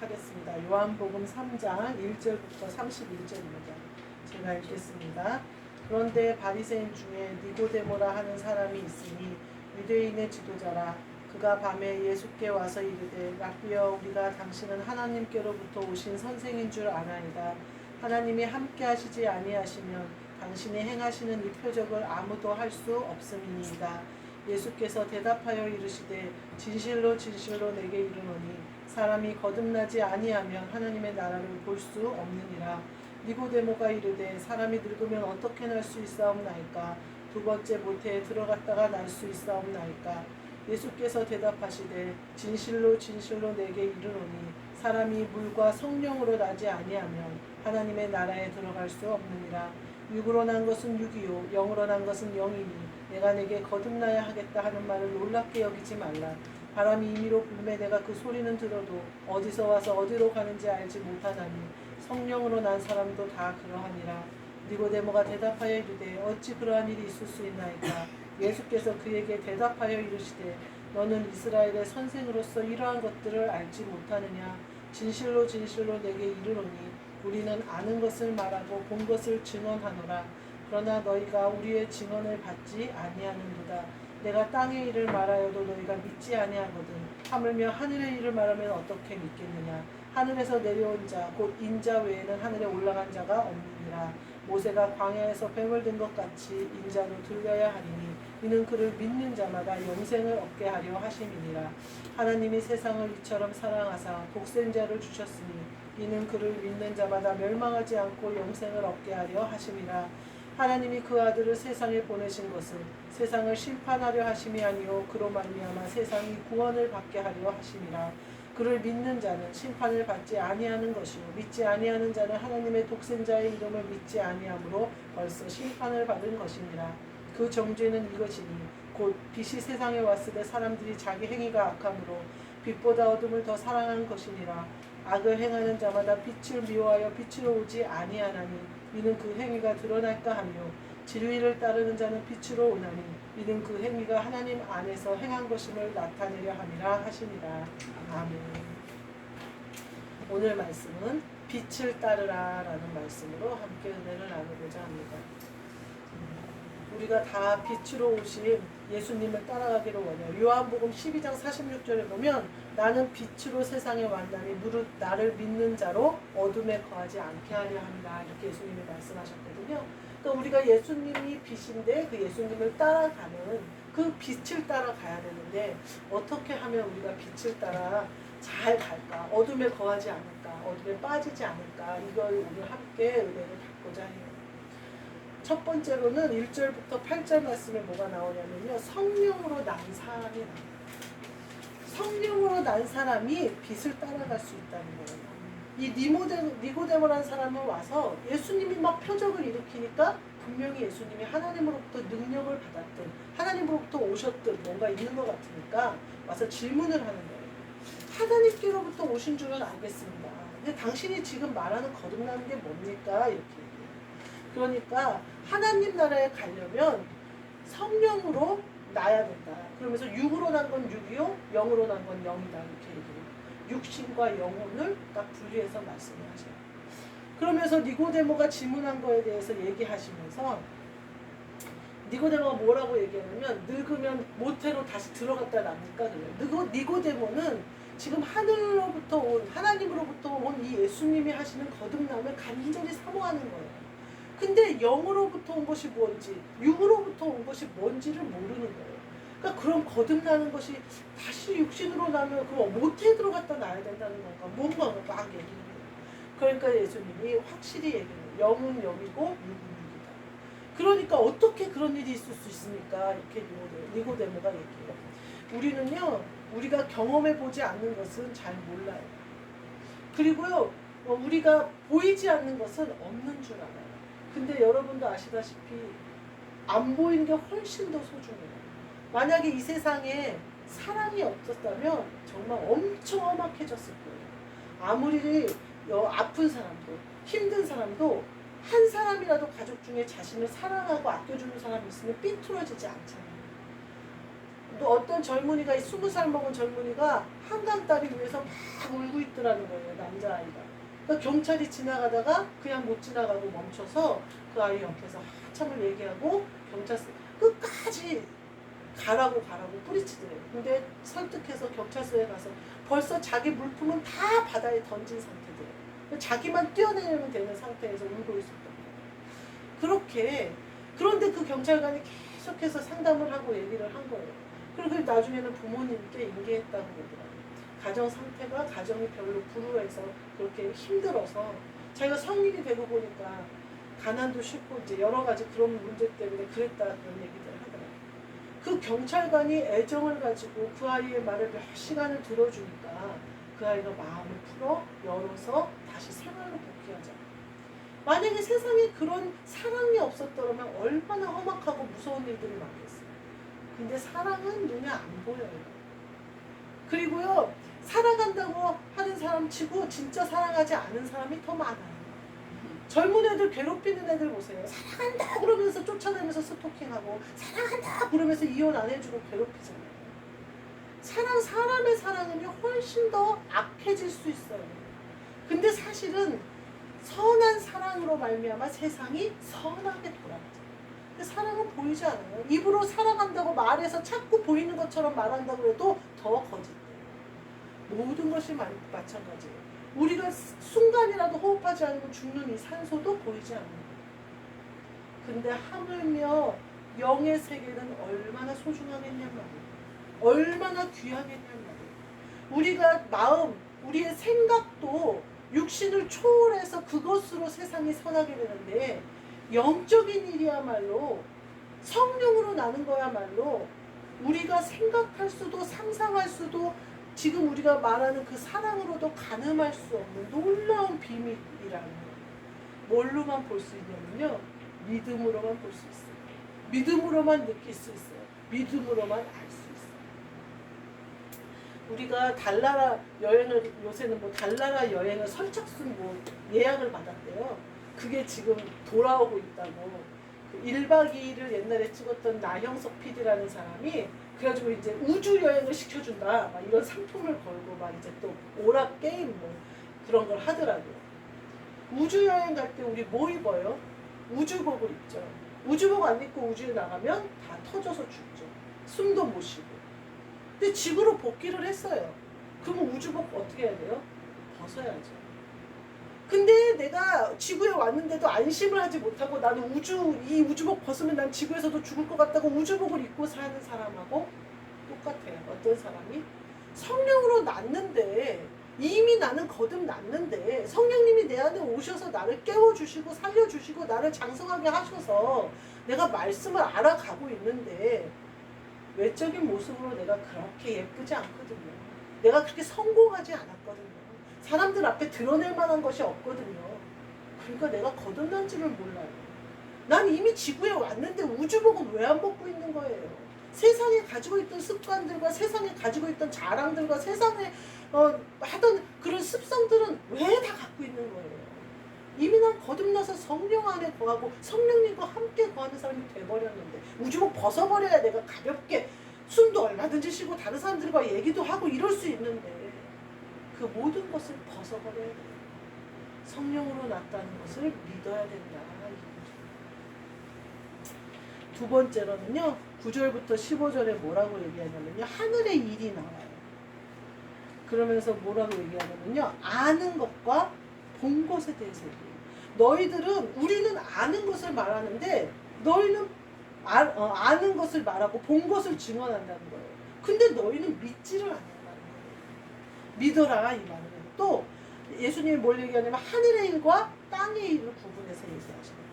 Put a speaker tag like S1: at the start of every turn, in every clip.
S1: 하겠습니다. 요한복음 3장 1절부터 31절입니다. 제가 읽겠습니다. 그런데 바리새인 중에 니고데모라 하는 사람이 있으니 유대인의 지도자라. 그가 밤에 예수께 와서 이르되 라삐여, 우리가 당신은 하나님께로부터 오신 선생인 줄 아나이다. 하나님이 함께 하시지 아니하시면 당신이 행하시는 이 표적을 아무도 할 수 없음이니이다. 예수께서 대답하여 이르시되 진실로 진실로 내게 이르노니 사람이 거듭나지 아니하면 하나님의 나라를 볼 수 없느니라. 니고데모가 이르되 사람이 늙으면 어떻게 날 수 있사옵나이까? 두 번째 모태에 들어갔다가 날 수 있사옵나이까? 예수께서 대답하시되 진실로 진실로 내게 이르노니 사람이 물과 성령으로 나지 아니하면 하나님의 나라에 들어갈 수 없느니라. 육으로 난 것은 육이요 영으로 난 것은 영이니 내가 내게 거듭나야 하겠다 하는 말을 놀랍게 여기지 말라. 바람이 임의로 불매 내가 그 소리는 들어도 어디서 와서 어디로 가는지 알지 못하나니 성령으로 난 사람도 다 그러하니라. 니고데모가 대답하여 이르되 어찌 그러한 일이 있을 수 있나이까? 예수께서 그에게 대답하여 이르시되 너는 이스라엘의 선생으로서 이러한 것들을 알지 못하느냐? 진실로 진실로 내게 이르노니 우리는 아는 것을 말하고 본 것을 증언하노라. 그러나 너희가 우리의 증언을 받지 아니하는도다. 내가 땅의 일을 말하여도 너희가 믿지 아니하거든. 하물며 하늘의 일을 말하면 어떻게 믿겠느냐? 하늘에서 내려온 자 곧 인자 외에는 하늘에 올라간 자가 없느니라. 모세가 광야에서 뱀을 든 것 같이 인자도 들려야 하리니 이는 그를 믿는 자마다 영생을 얻게 하려 하심이니라. 하나님이 세상을 이처럼 사랑하사 독생자를 주셨으니 이는 그를 믿는 자마다 멸망하지 않고 영생을 얻게 하려 하심이라. 하나님이 그 아들을 세상에 보내신 것은 세상을 심판하려 하심이 아니요 그로 말미암아 세상이 구원을 받게 하려 하심이라. 그를 믿는 자는 심판을 받지 아니하는 것이요 믿지 아니하는 자는 하나님의 독생자의 이름을 믿지 아니하므로 벌써 심판을 받은 것이니라. 그 정죄는 이것이니 곧 빛이 세상에 왔을 때 사람들이 자기 행위가 악함으로 빛보다 어둠을 더 사랑한 것이니라. 악을 행하는 자마다 빛을 미워하여 빛으로 오지 아니하나니 이는 그 행위가 드러날까 하며 진리를 따르는 자는 빛으로 오나니 이는 그 행위가 하나님 안에서 행한 것임을 나타내려 함이라 하시니라. 아멘. 오늘 말씀은 빛을 따르라 라는 말씀으로 함께 은혜를 나누고자 합니다. 우리가 다 빛으로 오신 예수님을 따라가기를 원해요. 요한복음 12장 46절에 보면 나는 빛으로 세상에 왔나니 무릇 나를 믿는 자로 어둠에 거하지 않게 하려 합니다. 이렇게 예수님이 말씀하셨거든요. 그러니까 우리가 예수님이 빛인데 그 예수님을 따라가는 그 빛을 따라가야 되는데 어떻게 하면 우리가 빛을 따라 잘 갈까? 어둠에 거하지 않을까? 어둠에 빠지지 않을까? 이걸 오늘 함께 은혜를 받고자 해요. 첫 번째로는 1절부터 8절 말씀에 뭐가 나오냐면요. 성령으로 난 사람이 나옵니다. 성령으로 난 사람이 빛을 따라갈 수 있다는 거예요. 이 니고데모라는 사람은 와서 예수님이 막 표적을 일으키니까 분명히 예수님이 하나님으로부터 능력을 받았든 하나님으로부터 오셨든 뭔가 있는 것 같으니까 와서 질문을 하는 거예요. 하나님께로부터 오신 줄은 알겠습니다. 근데 당신이 지금 말하는 거듭나는 게 뭡니까? 이렇게 얘기해요. 그러니까 하나님 나라에 가려면 성령으로 나야 된다. 그러면서 육으로 난 건 육이요 영으로 난 건 영이다. 이렇게 얘기해요. 육신과 영혼을 딱 분리해서 말씀을 하셔요. 그러면서 니고데모가 질문한 거에 대해서 얘기하시면서 니고데모가 뭐라고 얘기하냐면 늙으면 모태로 다시 들어갔다 납니까? 그래요. 니고데모는 지금 하늘로부터 온 하나님으로부터 온 이 예수님이 하시는 거듭남을 간절히 사모하는 거예요. 근데 영으로부터 온 것이 뭔지 육으로부터 온 것이 뭔지를 모르는 거예요. 그러니까 그럼 거듭나는 것이 다시 육신으로 나면 그럼 모태에 들어갔다 나야 된다는 건가? 뭔가 막 얘기해요. 그러니까 예수님이 확실히 얘기해요. 영은 영이고 육은 육이다. 그러니까 어떻게 그런 일이 있을 수 있습니까? 이렇게 니고데모가 얘기해요. 우리는요, 우리가 경험해보지 않는 것은 잘 몰라요. 그리고요, 우리가 보이지 않는 것은 없는 줄 알아요. 근데 여러분도 아시다시피 안 보이는 게 훨씬 더 소중해요. 만약에 이 세상에 사랑이 없었다면 정말 엄청 험악해졌을 거예요. 아무리 아픈 사람도 힘든 사람도 한 사람이라도 가족 중에 자신을 사랑하고 아껴주는 사람이 있으면 삐뚤어지지 않잖아요. 어떤 젊은이가 20살 먹은 젊은이가 한강 다리 위에서 막 울고 있더라는 거예요. 남자아이가. 그러니까 경찰이 지나가다가 그냥 못 지나가고 멈춰서 그 아이 옆에서 한참을 얘기하고 경찰서 끝까지 가라고 뿌리치더래요. 근데 설득해서 경찰서에 가서 벌써 자기 물품은 다 바다에 던진 상태더래요. 자기만 뛰어내리면 되는 상태에서 울고 있었던 거예요. 그렇게 그런데 그 경찰관이 계속해서 상담을 하고 얘기를 한 거예요. 그리고 나중에는 부모님께 인계했다고 그러더라고요. 가정 상태가 가정이 별로 불우해서 그렇게 힘들어서 자기가 성인이 되고 보니까 가난도 싫고 이제 여러 가지 그런 문제 때문에 그랬다는 얘기들을 하더라고요. 그 경찰관이 애정을 가지고 그 아이의 말을 몇 시간을 들어주니까 그 아이가 마음을 풀어 열어서 다시 생활로 복귀하자. 만약에 세상에 그런 사랑이 없었더라면 얼마나 험악하고 무서운 일들이 많겠어요. 근데 사랑은 눈에 안 보여요. 그리고요, 사랑한다고 하는 사람 치고 진짜 사랑하지 않은 사람이 더 많아요. 젊은 애들 괴롭히는 애들 보세요. 사랑한다 그러면서 쫓아다니면서 스토킹하고 사랑한다 그러면서 이혼 안 해주고 괴롭히잖아요. 사람의 사랑은 훨씬 더 악해질 수 있어요. 근데 사실은 선한 사랑으로 말미암아 세상이 선하게 돌아가죠. 근데 사랑은 보이지 않아요. 입으로 사랑한다고 말해서 자꾸 보이는 것처럼 말한다고 해도 더 거짓돼요. 모든 것이 마찬가지예요. 우리가 순간이라도 호흡하지 않으면 죽는 이 산소도 보이지 않는 거예요. 근데 하물며 영의 세계는 얼마나 소중하겠냔 말이에요. 얼마나 귀하겠냔 말이에요. 우리가 마음, 우리의 생각도 육신을 초월해서 그것으로 세상이 선하게 되는데 영적인 일이야말로 성령으로 나는 거야말로 우리가 생각할 수도 상상할 수도 지금 우리가 말하는 그 사랑으로도 가늠할 수 없는 놀라운 비밀이라는 거예요. 뭘로만 볼 수 있냐면요. 믿음으로만 볼 수 있어요. 믿음으로만 느낄 수 있어요. 믿음으로만 알 수 있어요. 우리가 달나라 여행을 요새는 뭐 달나라 여행을 선착순 뭐 예약을 받았대요. 그게 지금 돌아오고 있다고. 그 1박 2일을 옛날에 찍었던 나형석 PD라는 사람이 그래가지고 이제 우주 여행을 시켜준다 막 이런 상품을 걸고 막 이제 또 오락 게임 뭐 그런 걸 하더라고요. 우주 여행 갈 때 우리 뭐 입어요? 우주복을 입죠. 우주복 안 입고 우주에 나가면 다 터져서 죽죠. 숨도 못 쉬고. 근데 지구로 복귀를 했어요. 그러면 우주복 어떻게 해야 돼요? 벗어야죠. 근데 내가 지구에 왔는데도 안심을 하지 못하고 나는 이 우주복 벗으면 난 지구에서도 죽을 것 같다고 우주복을 입고 사는 사람하고 똑같아요. 어떤 사람이 성령으로 났는데 이미 나는 거듭났는데 성령님이 내 안에 오셔서 나를 깨워주시고 살려주시고 나를 장성하게 하셔서 내가 말씀을 알아가고 있는데 외적인 모습으로 내가 그렇게 예쁘지 않거든요. 내가 그렇게 성공하지 않았거든요. 사람들 앞에 드러낼 만한 것이 없거든요. 그러니까 내가 거듭난지를 몰라요. 난 이미 지구에 왔는데 우주복은 왜 안 벗고 있는 거예요? 세상에 가지고 있던 습관들과 세상에 가지고 있던 자랑들과 세상에 하던 그런 습성들은 왜 다 갖고 있는 거예요? 이미 난 거듭나서 성령 안에 거하고 성령님과 함께 거하는 사람이 돼버렸는데 우주복 벗어버려야 내가 가볍게 숨도 얼마든지 쉬고 다른 사람들과 얘기도 하고 이럴 수 있는데 그 모든 것을 벗어버려야 돼요. 성령으로 났다는 것을 믿어야 된다. 두 번째로는요. 9절부터 15절에 뭐라고 얘기하냐면요. 하늘의 일이 나와요. 그러면서 뭐라고 얘기하냐면요. 아는 것과 본 것에 대해서 얘기해요. 우리는 아는 것을 말하는데 너희는 아는 것을 말하고 본 것을 증언한다는 거예요. 근데 너희는 믿지를 않는다는 거예요. 믿어라 이 말은. 또 예수님이 뭘 얘기하냐면 하늘의 일과 땅의 일을 구분해서 얘기하시는 거예요.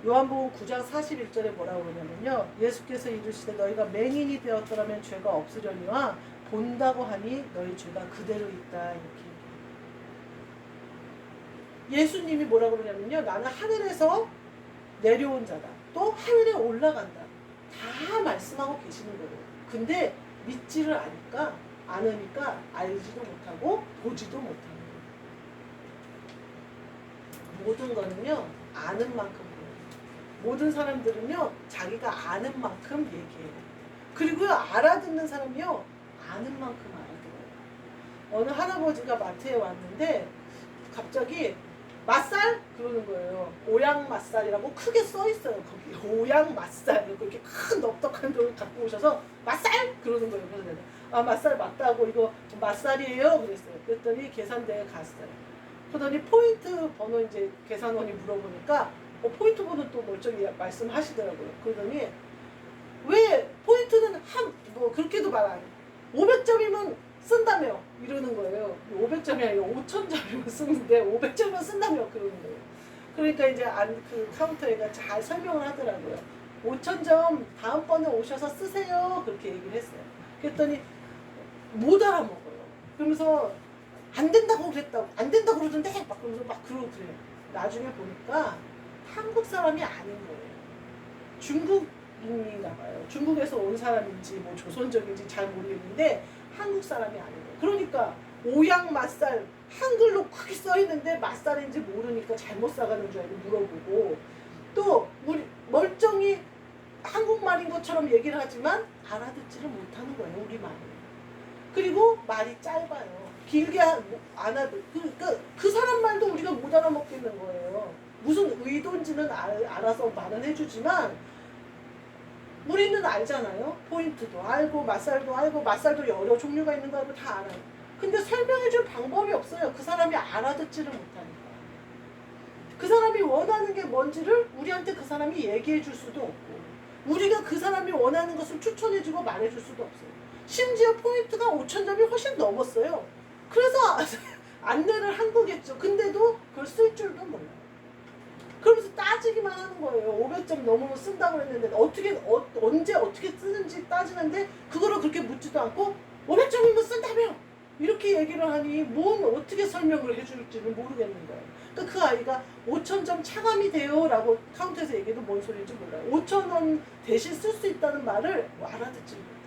S1: 요한복음 9장 41절에 뭐라고 그러냐면요. 예수께서 이르시되 너희가 맹인이 되었더라면 죄가 없으려니와 본다고 하니 너희 죄가 그대로 있다. 이렇게 예수님이 뭐라고 그러냐면요. 나는 하늘에서 내려온 자다. 또 하늘에 올라간다. 다 말씀하고 계시는 거예요. 근데 믿지를 않으니까 알지도 못하고 보지도 못하는 거예요. 모든 거는요. 아는 만큼 보여요. 모든 사람들은요 자기가 아는 만큼 얘기해요. 그리고요 알아듣는 사람이요 아는 만큼 알아들어요. 어느 할아버지가 마트에 왔는데 갑자기 맛살? 그러는 거예요. 오양 맛살이라고 크게 써 있어요. 거기 오양 맛살 이렇게 큰 넓적한 걸 갖고 오셔서 맛살? 그러는 거예요. 그래서 내가 아 맛살 맞다고 이거 맛살이에요? 그랬어요. 그랬더니 계산대에 갔어요. 그러더니 포인트 번호 이제 계산원이 물어보니까 포인트 번호 또 멀쩡히 말씀하시더라고요. 그러더니 왜 포인트는 뭐 그렇게도 말 안 해요. 500점이면 쓴다며 이러는 거예요. 500점이 아니라 5,000점이면 쓰는데 500점은 쓴다며 그러는 거예요. 그러니까 이제 그 카운터에가 잘 설명을 하더라고요. 5,000점 다음번에 오셔서 쓰세요. 그렇게 얘기를 했어요. 그랬더니 못 알아먹어요. 그러면서 안 된다고 그랬다고 안 된다고 그러던데 막 그러면서 막 그러고 그래요. 나중에 보니까 한국 사람이 아닌 거예요. 중국인인가 봐요. 중국에서 온 사람인지 뭐 조선족인지 잘 모르겠는데 한국 사람이 아닌 거예요. 그러니까 오양 맛살 한글로 크게 써 있는데 맛살인지 모르니까 잘못 사가는 줄 알고 물어보고 또 우리 멀쩡히 한국말인 것처럼 얘기를 하지만 알아듣지를 못하는 거예요. 우리말을. 그리고 말이 짧아요. 길게 안 하도 그 사람 말도 우리가 못 알아먹겠는 거예요. 무슨 의도인지는 알아서 말은 해주지만 우리는 알잖아요. 포인트도 알고 맛살도 여러 종류가 있는 거 알고 다 알아요. 근데 설명해줄 방법이 없어요. 그 사람이 알아듣지를 못하니까. 그 사람이 원하는 게 뭔지를 우리한테 그 사람이 얘기해 줄 수도 없고 우리가 그 사람이 원하는 것을 추천해주고 말해줄 수도 없어요. 심지어 포인트가 5,000점이 훨씬 넘었어요. 그래서 안내를 한 거겠죠. 근데도 그걸 쓸 줄도 몰라요. 그러면서 따지기만 하는 거예요. 500점 넘으면 쓴다고 했는데 언제 어떻게 쓰는지 따지는데 그거를 그렇게 묻지도 않고 500점이면 쓴다며 이렇게 얘기를 하니 뭔 어떻게 설명을 해줄지는 모르겠는 거예요. 그러니까 그 아이가 5,000점 차감이 돼요 라고 카운터에서 얘기해도 뭔 소리인지 몰라요. 5,000원 대신 쓸 수 있다는 말을 알아듣지 못해요.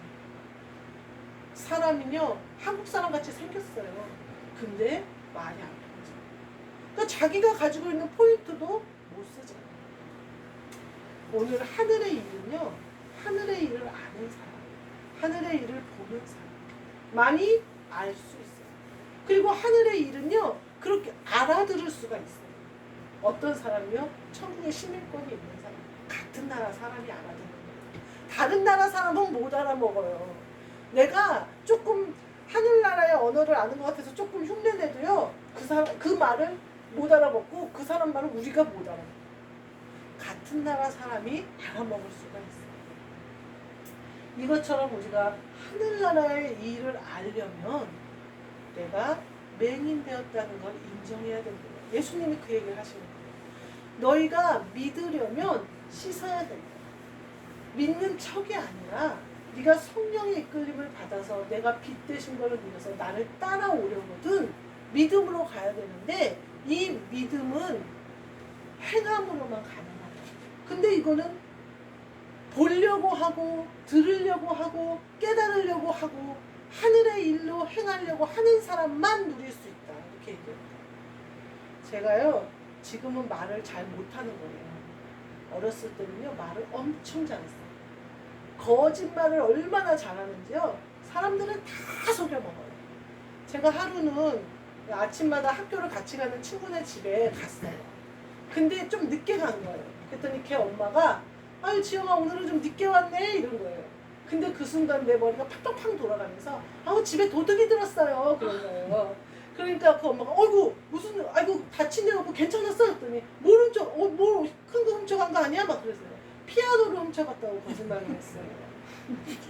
S1: 사람이요 한국 사람 같이 생겼어요. 근데 말이 안 통하죠. 그러니까 자기가 가지고 있는 포인트도 못 쓰잖아요. 오늘 하늘의 일은요 하늘의 일을 아는 사람, 하늘의 일을 보는 사람만이 알 수 있어요. 그리고 하늘의 일은요 그렇게 알아들을 수가 있어요. 어떤 사람이요? 천국에 시민권이 있는 사람, 같은 나라 사람이 알아듣는 거예요. 다른 나라 사람은 못 알아먹어요. 내가 조금 하늘나라의 언어를 아는 것 같아서 조금 흉내내도요 그 말을 못 알아먹고 그 사람 말을 우리가 못 알아먹어요. 같은 나라 사람이 알아먹을 수가 있어요. 이것처럼 우리가 하늘나라의 일을 알려면 내가 맹인되었다는 걸 인정해야 된다. 예수님이 그 얘기를 하시는 거예요. 너희가 믿으려면 씻어야 된다. 믿는 척이 아니라 네가 성령의 이끌림을 받아서 내가 빛 되신 것을 믿어서 나를 따라오려거든 믿음으로 가야 되는데 이 믿음은 행함으로만 가능하다. 근데 이거는 보려고 하고 들으려고 하고 깨달으려고 하고 하늘의 일로 행하려고 하는 사람만 누릴 수 있다. 이렇게 얘기합니다. 제가요 지금은 말을 잘 못하는 거예요. 어렸을 때는요 말을 엄청 잘했어요. 거짓말을 얼마나 잘하는지요 사람들은 다 속여먹어요. 제가 하루는 아침마다 학교를 같이 가는 친구네 집에 갔어요. 근데 좀 늦게 간 거예요. 그랬더니 걔 엄마가 아유 지영아 오늘은 좀 늦게 왔네 이런 거예요. 근데 그 순간 내 머리가 팍팍팍 돌아가면서 아우 집에 도둑이 들었어요 그런 거예요. 그러니까 그 엄마가 어이구 무슨 아이고 다친 데 없고 괜찮았어 했더니 뭘 훔쳐 뭘 큰 거 훔쳐간 거 아니야 막 그랬어요. 피아노를 훔쳐갔다고 거짓말을 했어요.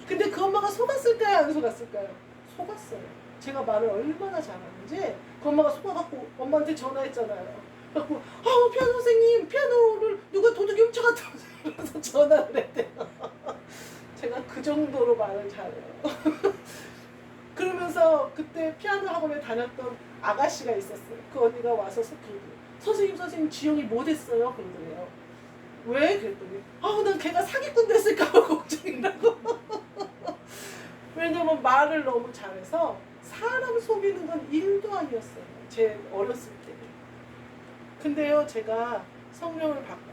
S1: 근데 그 엄마가 속았을까요 안 속았을까요? 속았어요. 제가 말을 얼마나 잘하는지 그 엄마가 속아갖고 엄마한테 전화했잖아요. 그래갖고 피아노 선생님 피아노를 누가 도둑이 훔쳐갔다고 그래서 전화를 했대요. 제가 그 정도로 말을 잘해요. 그러면서 그때 피아노 학원에 다녔던 아가씨가 있었어요. 그 언니가 와서 선생님 지영이 뭐 됐어요? 그러더래요. 왜? 그랬더니 난 걔가 사기꾼 됐을까 봐 걱정이라고. 왜냐면 말을 너무 잘해서 사람 속이는 건 1도 아니었어요. 제 어렸을 때. 근데요 제가 성령을 받고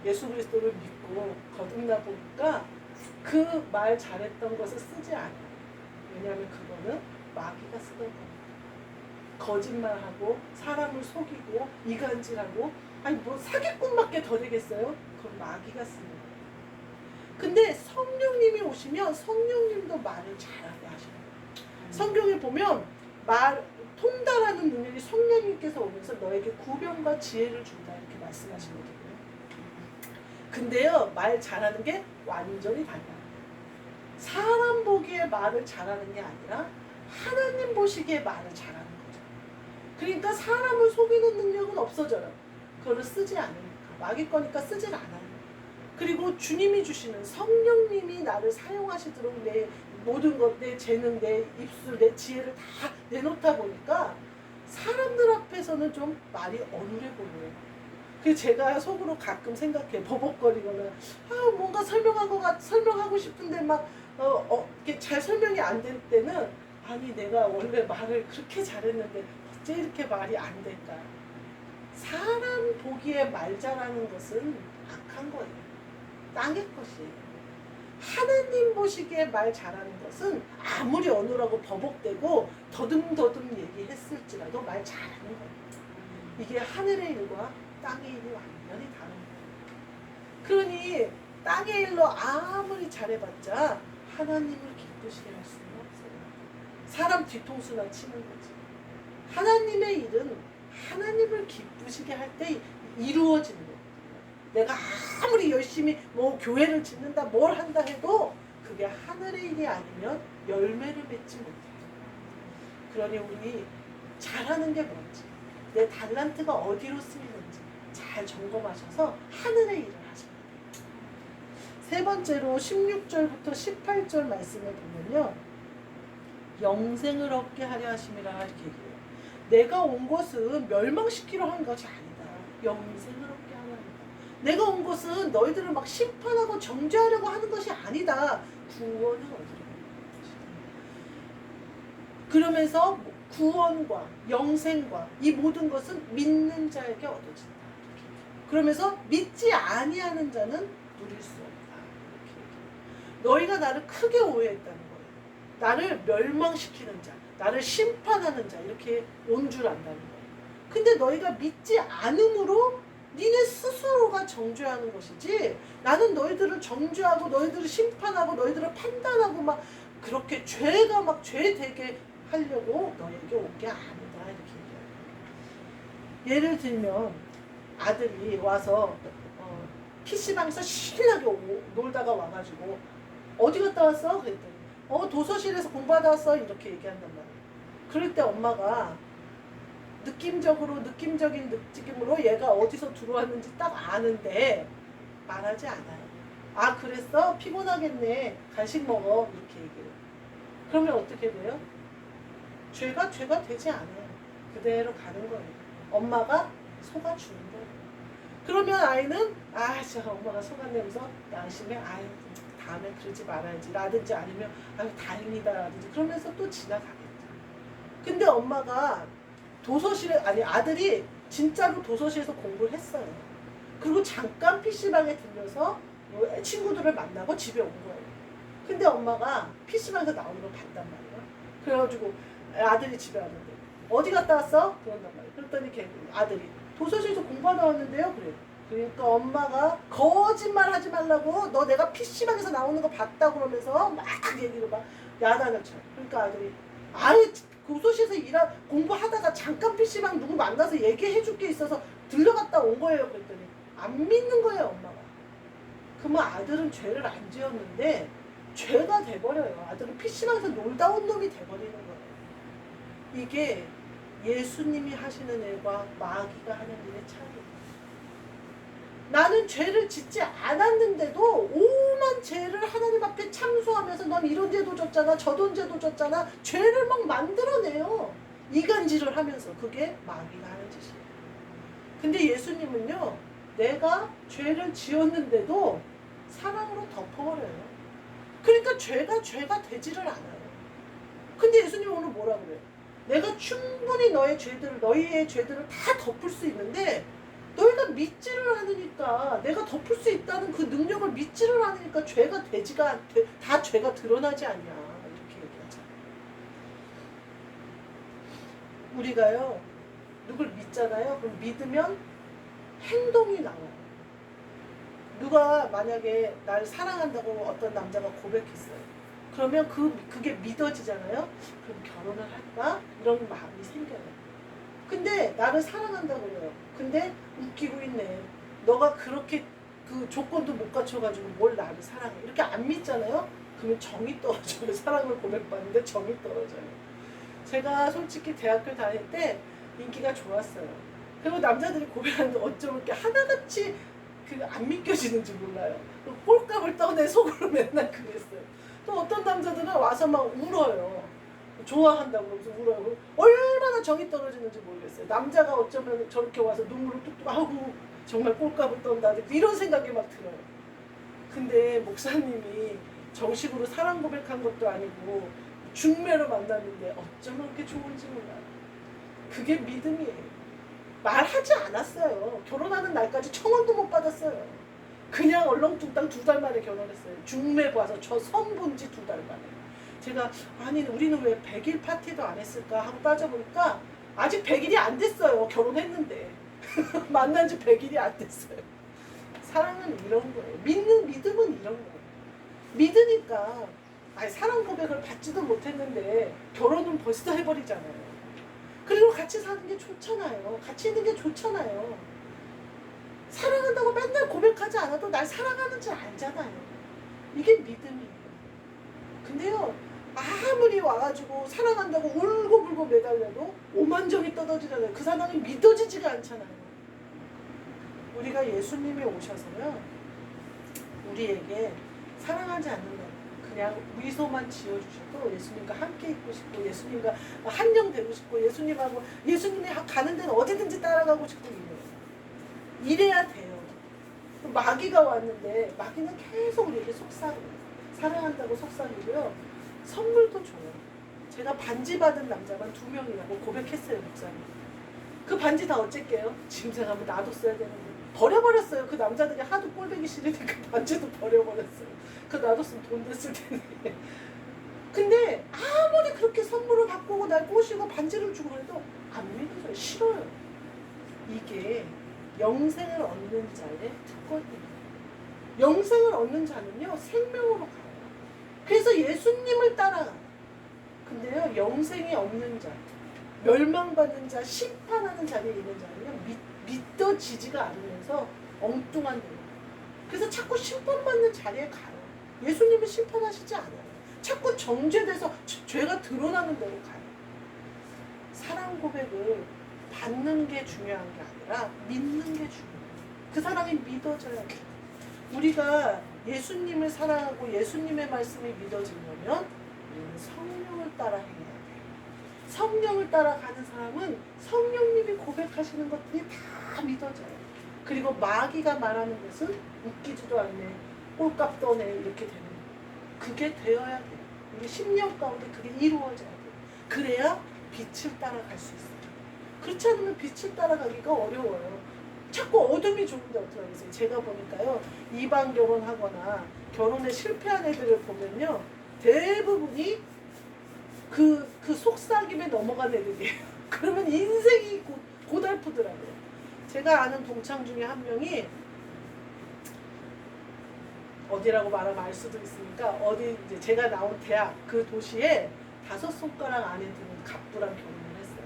S1: 예수 그리스도를 믿고 거듭나 보니까 그 말 잘했던 것을 쓰지 않아요. 왜냐하면 그거는 마귀가 쓰던 거예요. 거짓말하고 사람을 속이고 이간질하고 아니 뭐 사기꾼밖에 더 되겠어요? 그건 마귀가 쓰는 거예요. 근데 성령님이 오시면 성령님도 말을 잘하게 하셔요. 성경에 보면 통달하는 능력이 성령님께서 오면서 너에게 구변과 지혜를 준다 이렇게 말씀하시거든요. 근데요 말 잘하는 게 완전히 달라요. 사람 보기에 말을 잘하는 게 아니라 하나님 보시기에 말을 잘하는 거죠. 그러니까 사람을 속이는 능력은 없어져요. 그거를 쓰지 않으니까. 마귀 거니까 쓰질 않아요. 그리고 주님이 주시는 성령님이 나를 사용하시도록 내 모든 것, 내 재능, 내 입술, 내 지혜를 다 내놓다 보니까 사람들 앞에서는 좀 말이 어눌해 보여요. 그래서 제가 속으로 가끔 생각해 버벅거리거나 뭔가 설명하고 싶은데 막 이렇게 잘 설명이 안 될 때는 아니 내가 원래 말을 그렇게 잘했는데 어째 이렇게 말이 안 될까. 사람 보기에 말 잘하는 것은 악한 거예요. 땅의 것이에요. 하나님 보시기에 말 잘하는 것은 아무리 어눌하고 버벅대고 더듬더듬 얘기했을지라도 말 잘하는 거예요. 이게 하늘의 일과 땅의 일이 완전히 다른 거예요. 그러니 땅의 일로 아무리 잘해봤자 하나님을 기쁘시게 할 수는 없어요. 사람 뒤통수나 치는 거지. 하나님의 일은 하나님을 기쁘시게 할 때 이루어지는 거예요. 내가 아무리 열심히 뭐 교회를 짓는다 뭘 한다 해도 그게 하늘의 일이 아니면 열매를 맺지 못해요. 그러니 우리 잘하는 게 뭔지 내 달란트가 어디로 쓰이는지 잘 점검하셔서 하늘의 일을 하셔야 돼요. 세 번째로 16절부터 18절 말씀을 보면요. 영생을 얻게 하려 하심이라 이렇게 얘기해요. 내가 온 것은 멸망시키려 한 것이 아니다. 영생을 얻게 하려 합니다. 내가 온 것은 너희들을 막 심판하고 정죄하려고 하는 것이 아니다. 구원을 얻으려고 하는 것이다. 그러면서 구원과 영생과 이 모든 것은 믿는 자에게 얻어진다. 그러면서 믿지 아니하는 자는 누릴 수 없다. 너희가 나를 크게 오해했다는 거예요. 나를 멸망시키는 자, 나를 심판하는 자 이렇게 온 줄 안다는 거예요. 근데 너희가 믿지 않음으로 니네 스스로가 정죄하는 것이지 나는 너희들을 정죄하고 너희들을 심판하고 너희들을 판단하고 막 그렇게 죄가 막 죄 되게 하려고 너에게 온 게 아니다 이렇게 얘기해요. 예를 들면 아들이 와서 PC방에서 신나게 놀다가 와가지고 어디 갔다 왔어? 그랬더니 도서실에서 공부하다 왔어 이렇게 얘기한단 말이에요. 그럴 때 엄마가 느낌적인 느낌으로 얘가 어디서 들어왔는지 딱 아는데 말하지 않아요. 아 그랬어? 피곤하겠네. 간식 먹어. 이렇게 얘기해요. 그러면 어떻게 돼요? 죄가 되지 않아요. 그대로 가는 거예요. 엄마가 속아주는 거예요. 그러면 아이는 진짜 엄마가 속았네면서 양심에 다음에 그러지 말아야지 라든지 아니면 다행이다 라든지 그러면서 또 지나가겠죠. 근데 엄마가 아들이 진짜로 도서실에서 공부를 했어요. 그리고 잠깐 PC방에 들려서 친구들을 만나고 집에 온 거예요. 근데 엄마가 PC방에서 나오는 걸 봤단 말이에요. 그래가지고 아들이 집에 왔는데 어디 갔다 왔어? 그런단 말이에요. 그랬더니 아들이 도서실에서 공부하다 왔는데요. 그래요. 그러니까 엄마가 거짓말 하지 말라고 너 내가 PC방에서 나오는 거 봤다 그러면서 막 얘기를 막 야단을 쳐요. 그러니까 아들이 도서실에서 공부하다가 잠깐 PC방 누구 만나서 얘기해 줄 게 있어서 들려갔다 온 거예요. 그랬더니 안 믿는 거예요 엄마가. 그러면 아들은 죄를 안 지었는데 죄가 돼버려요. 아들은 PC방에서 놀다 온 놈이 돼버리는 거예요. 이게 예수님이 하시는 일과 마귀가 하는 일의 차이예요. 나는 죄를 짓지 않았는데도 오만 죄를 하나님 앞에 참소하면서 넌 이런 죄도 졌잖아 저런 죄도 졌잖아 죄를 막 만들어내요. 이간질을 하면서. 그게 마귀가 하는 짓이에요. 근데 예수님은요 내가 죄를 지었는데도 사랑으로 덮어버려요. 그러니까 죄가 되지를 않아요. 근데 예수님은 오늘 뭐라 그래요? 내가 충분히 너희의 죄들을 다 덮을 수 있는데 너희가 믿지를 않으니까, 내가 덮을 수 있다는 그 능력을 믿지를 않으니까 죄가 다 죄가 드러나지 않냐, 이렇게 얘기하잖아요. 우리가요 누굴 믿잖아요. 그럼 믿으면 행동이 나와요. 누가 만약에 나를 사랑한다고 어떤 남자가 고백했어요. 그러면 그게 믿어지잖아요. 그럼 결혼을 할까? 이런 마음이 생겨요. 근데 나를 사랑한다고 그래요. 근데 웃기고 있네. 너가 그렇게 그 조건도 못 갖춰가지고 뭘 나를 사랑해. 이렇게 안 믿잖아요. 그러면 정이 떨어져요. 사랑을 고백받는데 정이 떨어져요. 제가 솔직히 대학교 다닐 때 인기가 좋았어요. 그리고 남자들이 고백하는데 어쩜 이렇게 하나같이 안 믿겨지는지 몰라요. 꼴값을 떠내 속으로 맨날 그랬어요. 또 어떤 남자들은 와서 막 울어요. 좋아한다고 그러면서 울어요. 얼마나 정이 떨어지는지 모르겠어요. 남자가 어쩌면 저렇게 와서 눈물을 뚝뚝 하고 정말 꼴값을 떤다 이런 생각이 막 들어요. 근데 목사님이 정식으로 사랑 고백한 것도 아니고 중매로 만났는데 어쩌면 그렇게 좋은지 몰라요. 그게 믿음이에요. 말하지 않았어요. 결혼하는 날까지 1,000원도 못 받았어요. 그냥 얼렁뚱땅 2달 만에 결혼했어요. 중매 봐서 저 선 본 지 2달 만에. 제가 아니 우리는 왜 100일 파티도 안 했을까 하고 따져보니까 아직 100일이 안 됐어요. 결혼했는데. 만난 지 100일이 안 됐어요. 사랑은 이런 거예요. 믿음은 이런 거예요. 믿으니까 사랑 고백을 받지도 못했는데 결혼은 벌써 해버리잖아요. 그리고 같이 사는 게 좋잖아요. 같이 있는 게 좋잖아요. 사랑한다고 맨날 고백하지 않아도 날 사랑하는 줄 알잖아요. 이게 믿음이에요. 근데요, 아무리 와가지고 사랑한다고 울고불고 매달려도 오만정이 떠들잖아요. 그 사람이 믿어지지가 않잖아요. 우리가 예수님이 오셔서요, 우리에게 사랑하지 않는다. 그냥 미소만 지어주셔도 예수님과 함께 있고 싶고 예수님과 한영 되고 싶고 예수님이 가는 데는 어디든지 따라가고 싶고 이래야 돼요. 마귀가 왔는데 마귀는 계속 우리에게 속삭여요. 사랑한다고 속삭이고요. 선물도 줘요. 제가 반지 받은 남자만 2명이라고 고백했어요. 목사님. 그 반지 다 어쨌게요? 지금 생각하면 놔뒀어야 되는데 버려버렸어요. 그 남자들이 하도 꼴보기 싫으니까 반지도 버려버렸어요. 그거 놔뒀으면 돈 됐을 텐데. 근데 아무리 그렇게 선물을 바꾸고 날 꼬시고 반지를 주고 해도 안 믿어져요. 싫어요. 이게 영생을 얻는 자의 특권입니다. 영생을 얻는 자는요 생명으로 가요. 그래서 예수님을 따라가요. 근데요 영생이 없는 자, 멸망받는 자, 심판하는 자리에 있는 자는요 믿어지지가 않으면서 엉뚱한 데요. 그래서 자꾸 심판받는 자리에 가요. 예수님은 심판하시지 않아요. 자꾸 정죄돼서 죄가 드러나는 데로 가요. 사랑 고백을 받는 게 중요한 게 아니라 믿는 게 중요해요. 그 사람이 믿어져야 돼요. 우리가 예수님을 사랑하고 예수님의 말씀이 믿어지려면 우리는 성령을 따라 행해야 돼요. 성령을 따라가는 사람은 성령님이 고백하시는 것들이 다 믿어져요. 그리고 마귀가 말하는 것은 웃기지도 않네, 꼴값 떠네 이렇게 되는 거예요. 그게 되어야 돼요. 우리 10년 가운데 그게 이루어져야 돼요. 그래야 빛을 따라갈 수 있어요. 그렇지 않으면 빛을 따라가기가 어려워요. 자꾸 어둠이 좋은데 어떡하겠어요. 제가 보니까요 이방 결혼하거나 결혼에 실패한 애들을 보면요 대부분이 그 속삭임에 넘어간 애들이에요. 그러면 인생이 고달프더라고요. 제가 아는 동창 중에 한 명이 어디라고 말하면 알 수도 있으니까 어디 이제 제가 나온 대학 그 도시에 5손가락 안에 드는 갑부랑 결혼을 했어요.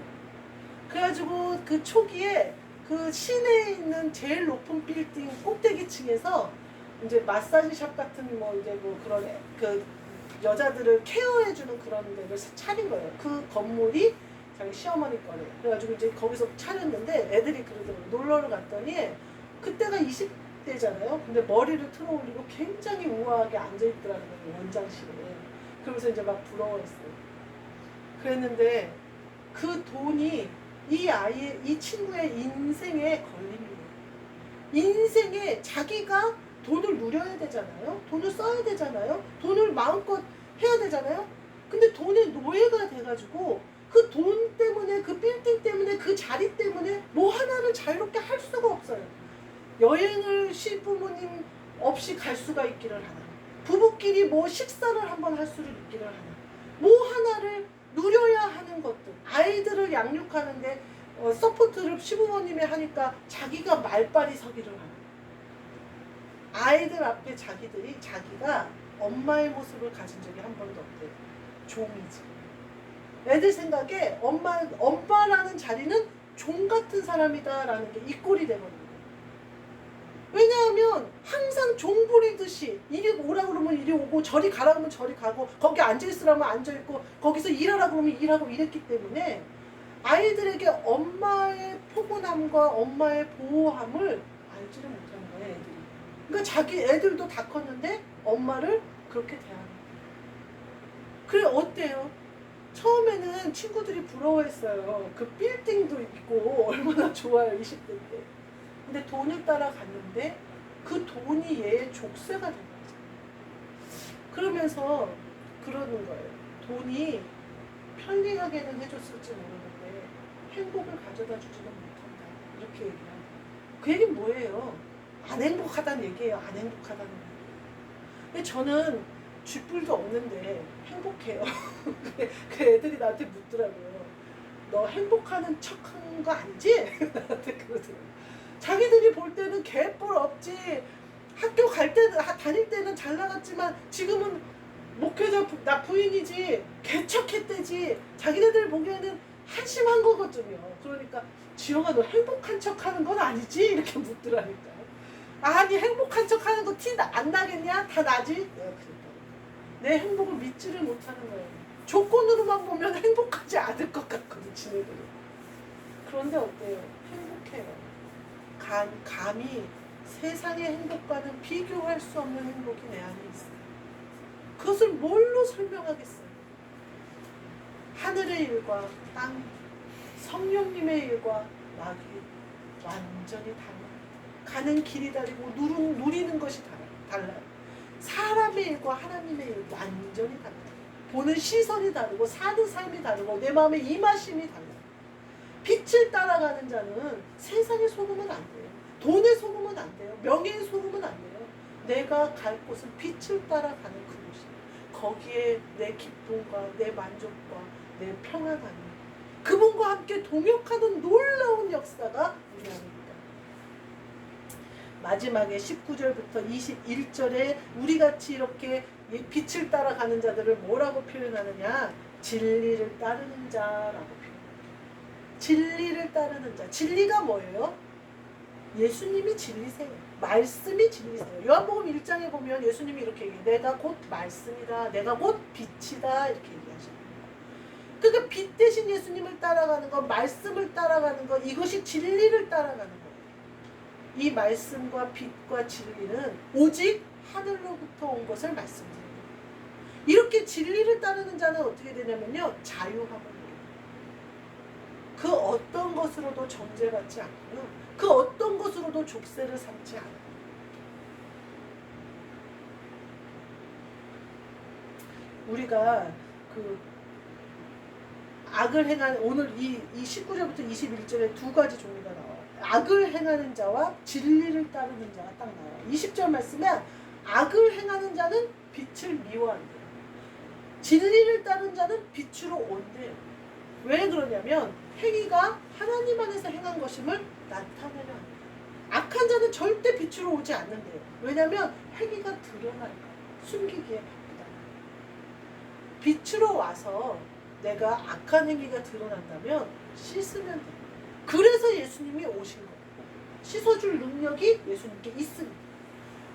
S1: 그래가지고 그 초기에 그 시내에 있는 제일 높은 빌딩 꼭대기층에서 이제 마사지샵 같은 뭐 이제 뭐 그런 그 여자들을 케어해주는 그런 데를 차린 거예요. 그 건물이 자기 시어머니 거래요. 그래가지고 이제 거기서 차렸는데 애들이 그러더라고요. 놀러를 갔더니 그때가 20대잖아요. 근데 머리를 틀어 올리고 굉장히 우아하게 앉아있더라는 거예요. 원장실에. 그러면서 이제 막 부러워했어요. 그랬는데 그 돈이 이 친구의 인생의 걸림이에요. 인생에 자기가 돈을 누려야 되잖아요. 돈을 써야 되잖아요. 돈을 마음껏 해야 되잖아요. 근데 돈의 노예가 돼가지고 그 돈 때문에 그 빌딩 때문에 그 자리 때문에 뭐 하나를 자유롭게 할 수가 없어요. 여행을 시부모님 없이 갈 수가 있기를 하나. 부부끼리 뭐 식사를 한번 할 수를 있기를 하나. 뭐 하나를 누려야 하는 것들. 아이들을 양육하는데 서포트를 시부모님이 하니까 자기가 말빨이 서기를 하나. 아이들 앞에 자기가 엄마의 모습을 가진 적이 한 번도 없대요. 종이지. 애들 생각에 엄마라는 자리는 종 같은 사람이다라는 게 이 꼴이 되거든요. 왜냐하면 항상 종 부리듯이 이리 오라 그러면 이리 오고 저리 가라 그러면 저리 가고 거기 앉아있으라면 앉아있고 거기서 일하라 그러면 일하고 이랬기 때문에 아이들에게 엄마의 포근함과 엄마의 보호함을 알지를 못하는 거예요, 애들이. 그러니까 자기 애들도 다 컸는데 엄마를 그렇게 대하는 거예요. 그래 어때요? 처음에는 친구들이 부러워했어요. 그 빌딩도 있고 얼마나 좋아요 20대 때. 근데 돈을 따라갔는데 그 돈이 얘의 족쇄가 된 거죠. 그러면서 그러는 거예요. 돈이 편리하게는 해줬을지 모르는데 행복을 가져다 주지는 못한다. 이렇게 얘기를 하는 거예요. 그 얘기는 뭐예요? 안 행복하다는 얘기예요. 안 행복하다는 얘기예요. 근데 저는 쥐뿔도 없는데 행복해요. 그 애들이 나한테 묻더라고요. 너 행복하는 척한 거 아니지? 나한테 그러더라고요. 자기들이 볼 때는 개뿔 없지. 학교 갈 때는 다닐 때는 잘 나갔지만 지금은 목회자 나 부인이지 개척했대지. 자기네들 보기에는 한심한 거거든요. 그러니까 지영아 너 행복한 척하는 건 아니지? 이렇게 묻더라니까. 아니 행복한 척하는 거 티 안 나겠냐? 다 나지? 내가 그랬다. 내 행복을 믿지를 못하는 거예요. 조건으로만 보면 행복하지 않을 것 같거든 지네들은. 그런데 어때요? 행복해요. 감히 세상의 행복과는 비교할 수 없는 행복이 내 안에 있어요. 그것을 뭘로 설명하겠어요? 하늘의 일과 땅, 성령님의 일과 나의 완전히 달라요. 가는 길이 다르고 누리는 것이 달라요. 사람의 일과 하나님의 일 완전히 달라요. 보는 시선이 다르고 사는 삶이 다르고 내 마음의 임하심이 달라요. 빛을 따라가는 자는 세상에 속으면 안 돼요. 돈에 속으면 안 돼요. 명예에 속으면 안 돼요. 내가 갈 곳은 빛을 따라가는 그곳이에요. 거기에 내 기쁨과 내 만족과 내 평안함이 그분과 함께 동역하는 놀라운 역사가 우리 안에 있다. 마지막에 19절부터 21절에 우리같이 이렇게 빛을 따라가는 자들을 뭐라고 표현하느냐? 진리를 따르는 자라고 표현합니다. 진리를 따르는 자. 진리가 뭐예요? 예수님이 진리세요. 말씀이 진리세요. 요한복음 1장에 보면 예수님이 이렇게 얘기해요. 내가 곧 말씀이다. 내가 곧 빛이다. 이렇게 얘기하시는 거예요. 그러니까 빛 대신 예수님을 따라가는 것, 말씀을 따라가는 것, 이것이 진리를 따라가는 거예요. 이 말씀과 빛과 진리는 오직 하늘로부터 온 것을 말씀드립니다. 이렇게 진리를 따르는 자는 어떻게 되냐면요. 자유함을 누립니다. 그 어떤 것으로도 정죄받지 않고요. 그 어떤 것으로도 족쇄를 삼지 않아요. 우리가 그 악을 행하는 오늘 이 19절부터 21절에 두 가지 종류가 나와요. 악을 행하는 자와 진리를 따르는 자가 딱 나와요. 20절 말씀에 악을 행하는 자는 빛을 미워한대요. 진리를 따르는 자는 빛으로 온대요. 왜 그러냐면 행위가 하나님 안에서 행한 것임을 나타내려 합니다. 악한 자는 절대 빛으로 오지 않는데요. 왜냐하면 행위가 드러날까 숨기기에 바쁘다. 빛으로 와서 내가 악한 행위가 드러난다면 씻으면 돼요. 그래서 예수님이 오신 거예요. 씻어줄 능력이 예수님께 있습니다.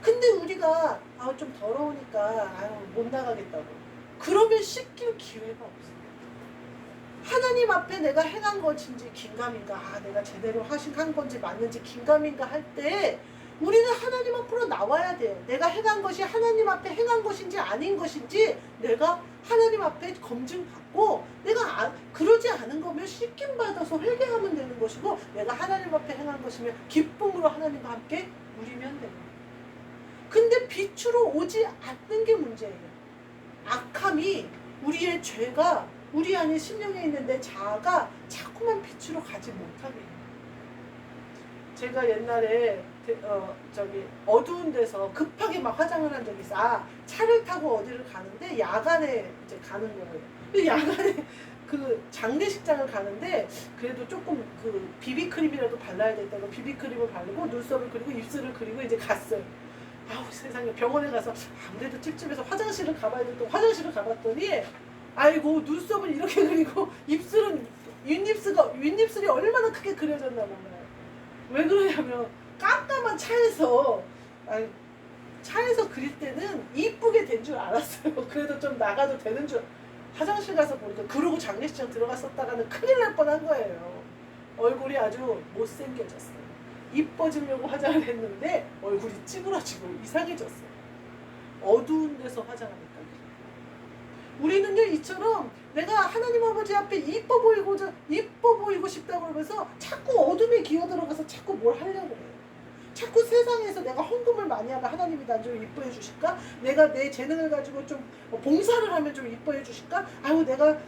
S1: 근데 우리가 좀 더러우니까 못 나가겠다고 그러면 씻길 기회가 없어요. 하나님 앞에 내가 행한 것인지 긴가민가 내가 제대로 한 건지 맞는지 긴가민가 할 때 우리는 하나님 앞으로 나와야 돼요. 내가 행한 것이 하나님 앞에 행한 것인지 아닌 것인지 내가 하나님 앞에 검증받고 내가 그러지 않은 거면 씻김받아서 회개하면 되는 것이고 내가 하나님 앞에 행한 것이면 기쁨으로 하나님과 함께 누리면 돼요. 근데 빛으로 오지 않는 게 문제예요. 악함이 우리의 죄가 우리 안에 심령에 있는데 자아가 자꾸만 빛으로 가지 못하게 해요. 제가 옛날에 어두운 데서 급하게 막 화장을 한 적이 있어. 차를 타고 어디를 가는데 야간에 이제 가는 거예요. 근데 야간에 그 장례식장을 가는데 그래도 조금 그 비비크림이라도 발라야 된다고 비비크림을 바르고 눈썹을 그리고 입술을 그리고 이제 갔어요. 아우 세상에, 병원에 가서 아무래도 찝찝해서 화장실을 가봐야 돼. 또 화장실을 가봤더니 아이고 눈썹을 이렇게 그리고 입술은 윗입술이 얼마나 크게 그려졌나 몰라요. 왜 그러냐면 깜깜한 차에서 그릴 때는 이쁘게 된 줄 알았어요. 그래도 좀 나가도 되는 줄. 화장실 가서 보니까 그러고 장례식장 들어갔었다가는 큰일 날 뻔한 거예요. 얼굴이 아주 못생겨졌어요. 이뻐지려고 화장을 했는데 얼굴이 찌그러지고 이상해졌어요. 어두운 데서 화장하니까. 우리는요 이처럼 내가 하나님 아버지 앞에 이뻐 보이고 싶다고 그러면서 자꾸 어둠에 기어들어가서 자꾸 뭘 하려고 해요. 자꾸 세상에서 내가 헌금을 많이 하면 하나님이 난 좀 이뻐해 주실까? 내가 내 재능을 가지고 좀 봉사를 하면 좀 이뻐해 주실까? 아유 내가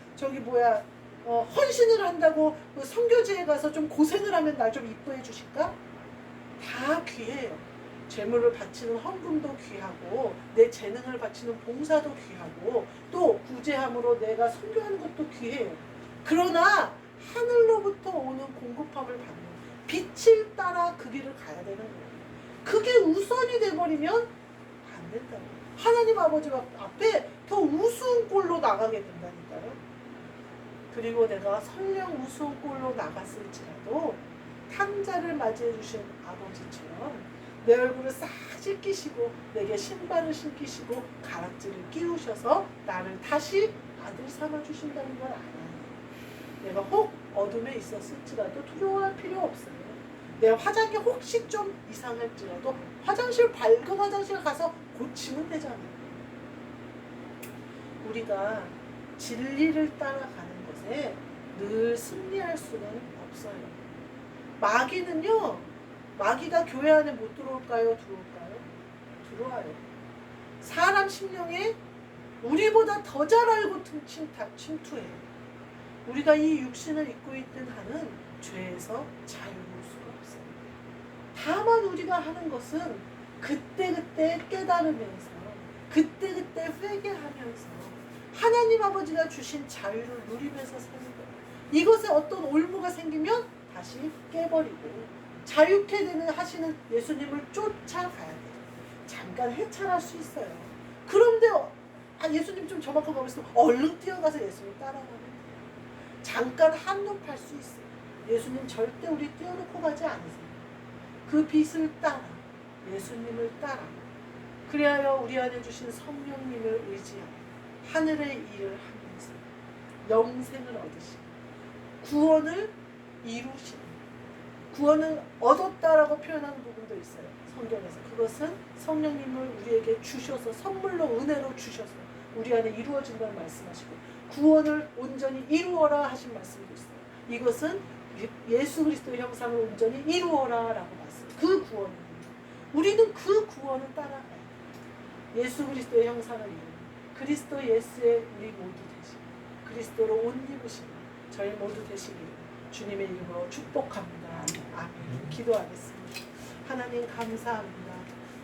S1: 헌신을 한다고 선교지에 가서 좀 고생을 하면 날 좀 이뻐해 주실까? 다 귀해요. 재물을 바치는 헌금도 귀하고 내 재능을 바치는 봉사도 귀하고 또 구제함으로 내가 선교하는 것도 귀해요. 그러나 하늘로부터 오는 공급함을 받는 빛을 따라 그 길을 가야 되는 거예요. 그게 우선이 돼버리면 안 된다고. 하나님 아버지 앞에 더 우스운 꼴로 나가게 된다니까요. 그리고 내가 설령 우스운 꼴로 나갔을지라도 탕자를 맞이해 주신 아버지처럼 내 얼굴을 싹 씻기시고 내게 신발을 신기시고 가락지를 끼우셔서 나를 다시 아들 삼아 주신다는 걸 알아요. 내가 혹 어둠에 있었을지라도 두려워할 필요 없어요. 내 화장이 혹시 좀 이상할지라도 밝은 화장실 가서 고치면 되잖아요. 우리가 진리를 따라가는 것에 늘 승리할 수는 없어요. 마귀가 교회 안에 못 들어올까요? 들어올까요? 들어와요. 사람 심령에 우리보다 더 잘 알고 침투해요. 우리가 이 육신을 입고 있던 한은 죄에서 자유로울 수가 없어요. 다만 우리가 하는 것은 그때그때 깨달으면서 그때그때 회개하면서 하나님 아버지가 주신 자유를 누리면서 사는 거예요. 이것에 어떤 올무가 생기면 다시 깨버리고 자유케 하시는 예수님을 쫓아가야 돼요. 잠깐 해찰할 수 있어요. 그런데 예수님 좀 저만큼 가면서 얼른 뛰어가서 예수님 따라가면 돼요. 잠깐 한눈 팔 수 있어요. 예수님 절대 우리 띄워놓고 가지 않으세요. 그 빛을 따라 예수님을 따라 그리하여 우리 안에 주신 성령님을 의지하여 하늘의 일을 하면서 영생을 얻으시고 구원을 이루시는, 구원을 얻었다라고 표현하는 부분도 있어요. 성경에서. 그것은 성령님을 우리에게 주셔서 선물로 은혜로 주셔서 우리 안에 이루어진 걸 말씀하시고 구원을 온전히 이루어라 하신 말씀도 있어요. 이것은 예수 그리스도의 형상을 온전히 이루어라 라고 말씀. 그 구원입니다. 우리는 그 구원을 따라가야 돼요. 예수 그리스도의 형상을 이루는 그리스도 예수의 우리 모두 되시고 그리스도로 옷 입으시고 저희 모두 되시기를 주님의 이름으로 축복합니다. 아멘. 기도하겠습니다. 하나님 감사합니다.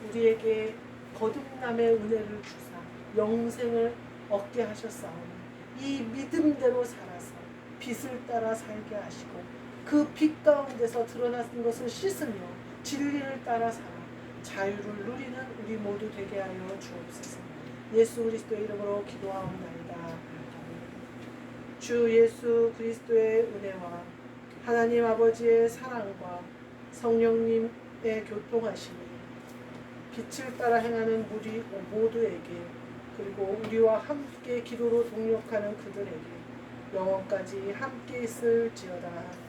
S1: 우리에게 거듭남의 은혜를 주사 영생을 얻게 하셨사오니 이 믿음대로 살아서 빛을 따라 살게 하시고 그 빛 가운데서 드러나는 것을 씻으며 진리를 따라 살아 자유를 누리는 우리 모두 되게 하여 주옵소서. 예수 그리스도의 이름으로 기도하옵나이다. 주 예수 그리스도의 은혜와 하나님 아버지의 사랑과 성령님의 교통하심이 빛을 따라 행하는 우리 모두에게 그리고 우리와 함께 기도로 동력하는 그들에게 영원까지 함께 있을지어다.